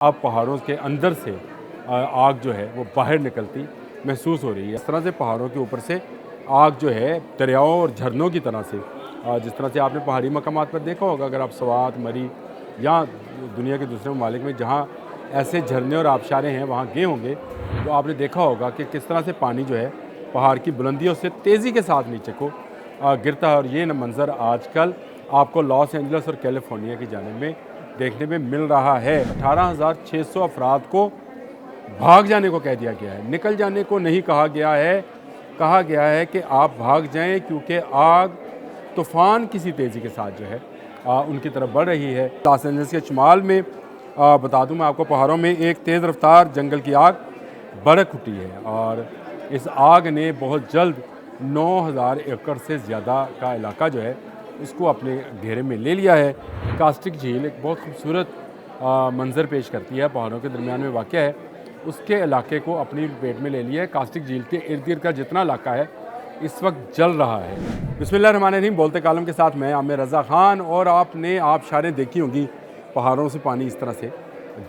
اب پہاڑوں کے اندر سے آگ جو ہے وہ باہر نکلتی محسوس ہو رہی ہے۔ اس طرح سے پہاڑوں کے اوپر سے آگ جو ہے دریاؤں اور جھرنوں کی طرح سے جس طرح سے آپ نے پہاڑی مقامات پر دیکھا ہوگا، اگر آپ سوات، مری یا دنیا کے دوسرے ممالک میں جہاں ایسے جھرنے اور آبشاریں ہیں وہاں گئے ہوں گے تو آپ نے دیکھا ہوگا کہ کس طرح سے پانی جو ہے پہاڑ کی بلندیوں سے تیزی کے ساتھ نیچے کو گرتا ہے، اور یہ منظر آج کل آپ کو لاس اینجلس اور کیلیفورنیا کی جانب میں دیکھنے میں مل رہا ہے۔ 18,600 افراد کو بھاگ جانے کو کہہ دیا گیا ہے، نکل جانے کو نہیں کہا گیا ہے کہ آپ بھاگ جائیں، کیونکہ آگ طوفان کسی تیزی کے ساتھ جو ہے ان کی طرف بڑھ رہی ہے۔ لاس اینجلس کے شمال میں بتا دوں میں آپ کو، پہاڑوں میں ایک تیز رفتار جنگل کی آگ بھڑک اٹھی ہے، اور اس آگ نے بہت جلد 9,000 ایکڑ سے زیادہ کا علاقہ جو ہے اس کو اپنے گھیرے میں لے لیا ہے۔ کاسٹک جھیل ایک بہت خوبصورت منظر پیش کرتی ہے، پہاڑوں کے درمیان میں واقع ہے، اس کے علاقے کو اپنی پیٹ میں لے لیا ہے۔ کاسٹک جھیل کے ارد گرد کا جتنا علاقہ ہے اس وقت جل رہا ہے۔ بسم اللہ الرحمن الرحیم، بولتے کالم کے ساتھ میں عامر رضا خان، اور آپ نے آبشاریں دیکھی ہوں گی، پہاڑوں سے پانی اس طرح سے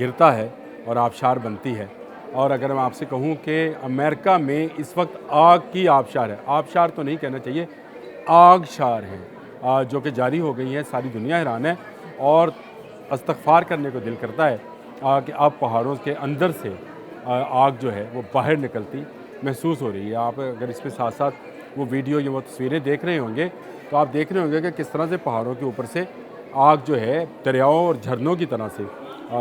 گرتا ہے اور آبشار بنتی ہے۔ اور اگر میں آپ سے کہوں کہ امریکہ میں اس وقت آگ کی آبشار ہے، آبشار تو نہیں کہنا چاہیے، آگ شار ہیں جو کہ جاری ہو گئی ہیں، ساری دنیا حیران ہے اور استغفار کرنے کو دل کرتا ہے کہ اب پہاڑوں کے اندر سے آگ جو ہے وہ باہر نکلتی محسوس ہو رہی ہے۔ آپ اگر اس کے ساتھ ساتھ وہ ویڈیو یا وہ تصویریں دیکھ رہے ہوں گے تو آپ دیکھ رہے ہوں گے کہ کس طرح سے پہاڑوں کے اوپر سے آگ جو ہے دریاؤں اور جھرنوں کی طرح سے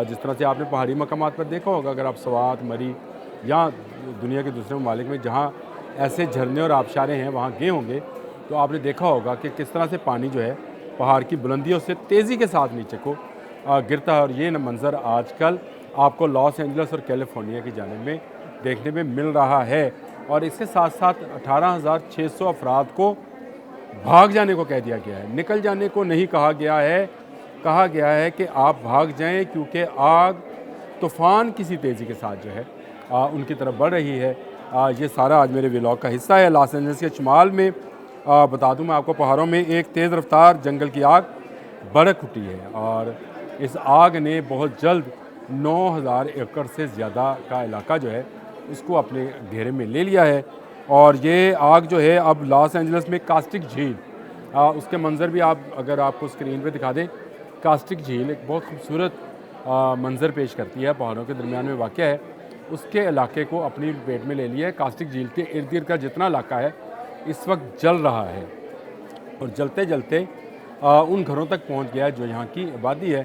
جس طرح سے آپ نے پہاڑی مقامات پر دیکھا ہوگا، اگر آپ سوات، مری یا دنیا کے دوسرے ممالک میں جہاں ایسے جھرنے اور آبشاریں ہیں وہاں گئے ہوں گے تو آپ نے دیکھا ہوگا کہ کس طرح سے پانی جو ہے پہاڑ کی بلندیوں سے تیزی کے ساتھ نیچے کو گرتا ہے، اور یہ منظر آج کل آپ کو لاس اینجلس اور کیلیفورنیا کی جانب میں دیکھنے میں مل رہا ہے۔ اور اس کے ساتھ ساتھ 18,600 افراد کو بھاگ جانے کو کہہ دیا گیا ہے، نکل جانے کو نہیں کہا گیا ہے کہ آپ بھاگ جائیں، کیونکہ آگ طوفان کسی تیزی کے ساتھ جو ہے ان کی طرف بڑھ رہی ہے۔ یہ سارا آج میرے ولاگ کا حصہ ہے۔ لاس اینجلس کے شمال میں بتا دوں میں آپ کو، پہاڑوں میں ایک تیز رفتار جنگل کی آگ بھڑک اٹھی ہے، اور اس آگ نے بہت جلد 9,000 ایکڑ سے زیادہ کا علاقہ جو ہے اس کو اپنے گھیرے میں لے لیا ہے۔ اور یہ آگ جو ہے اب لاس اینجلس میں کاسٹک جھیل، اس کے منظر بھی اگر آپ کو اسکرین پہ دکھا دیں، کاسٹک جھیل ایک بہت خوبصورت منظر پیش کرتی ہے، پہاڑوں کے درمیان میں واقع ہے، اس کے علاقے کو اپنی پیٹ میں لے لیا ہے۔ کاسٹک جھیل کے ارد گرد کا جتنا علاقہ ہے اس وقت جل رہا ہے، اور جلتے جلتے ان گھروں تک پہنچ گیا جو یہاں کی آبادی ہے۔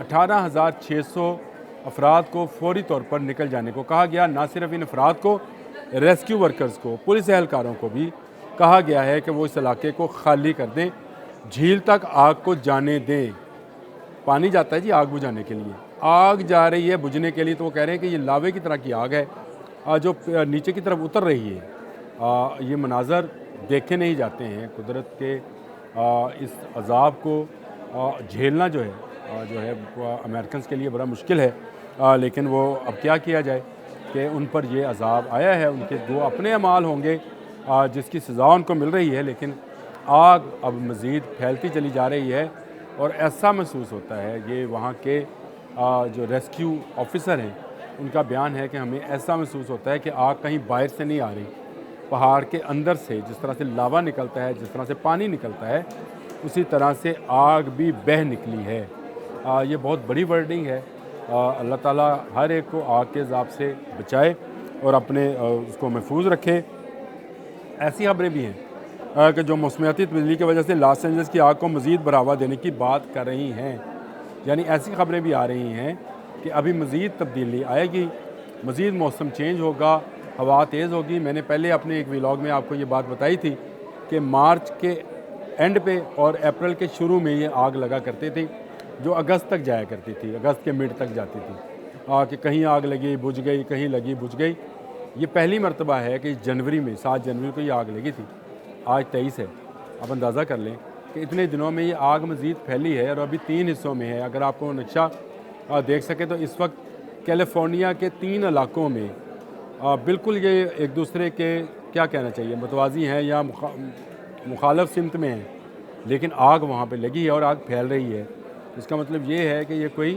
18,600 افراد کو فوری طور پر نکل جانے کو کہا گیا۔ نہ صرف ان افراد کو، ریسکیو ورکرز کو، پولیس اہلکاروں کو بھی کہا گیا ہے کہ وہ اس علاقے کو خالی کر دیں، جھیل تک آگ کو جانے دیں۔ پانی جاتا ہے جی آگ بجھانے کے لیے، آگ جا رہی ہے بجھنے کے لیے، تو وہ کہہ رہے ہیں کہ یہ لاوے کی طرح کی آگ ہے جو نیچے کی طرف اتر رہی ہے۔ یہ مناظر دیکھے نہیں جاتے ہیں، قدرت کے اس عذاب کو جھیلنا جو ہے امریکنز کے لیے بڑا مشکل ہے، لیکن وہ اب کیا کیا جائے کہ ان پر یہ عذاب آیا ہے، ان کے جو اپنے اعمال ہوں گے جس کی سزا ان کو مل رہی ہے، لیکن آگ اب مزید پھیلتی چلی جا رہی ہے، اور ایسا محسوس ہوتا ہے، یہ وہاں کے جو ریسکیو آفیسر ہیں ان کا بیان ہے کہ ہمیں ایسا محسوس ہوتا ہے کہ آگ کہیں باہر سے نہیں آ رہی، پہاڑ کے اندر سے جس طرح سے لاوا نکلتا ہے، جس طرح سے پانی نکلتا ہے، اسی طرح سے آگ بھی بہہ نکلی ہے۔ یہ بہت بڑی ورڈنگ ہے۔ اللہ تعالیٰ ہر ایک کو آگ کے عذاب سے بچائے اور اپنے اس کو محفوظ رکھے۔ ایسی خبریں بھی ہیں کہ جو موسمیاتی تبدیلی کی وجہ سے لاس اینجلس کی آگ کو مزید بڑھاوا دینے کی بات کر رہی ہیں، یعنی ایسی خبریں بھی آ رہی ہیں کہ ابھی مزید تبدیلی آئے گی، مزید موسم چینج ہوگا، ہوا تیز ہوگی۔ میں نے پہلے اپنے ایک ولاگ میں آپ کو یہ بات بتائی تھی کہ مارچ کے اینڈ پہ اور اپریل کے شروع میں یہ آگ لگا کرتے تھے، جو اگست تک جایا کرتی تھی، اگست کے مڈ تک جاتی تھی، کہ کہیں آگ لگی بجھ گئی، کہیں لگی بجھ گئی۔ یہ پہلی مرتبہ ہے کہ جنوری میں 7 جنوری کو یہ آگ لگی تھی، آج 23 ہے۔ اب اندازہ کر لیں کہ اتنے دنوں میں یہ آگ مزید پھیلی ہے، اور ابھی 3 حصوں میں ہے۔ اگر آپ کو نقشہ دیکھ سکیں تو اس وقت کیلیفورنیا کے 3 علاقوں میں بالکل یہ ایک دوسرے کے کیا کہنا چاہیے متوازی ہیں یا مخالف سمت میں ہیں، لیکن آگ وہاں پہ لگی ہے اور آگ پھیل رہی ہے۔ اس کا مطلب یہ ہے کہ یہ کوئی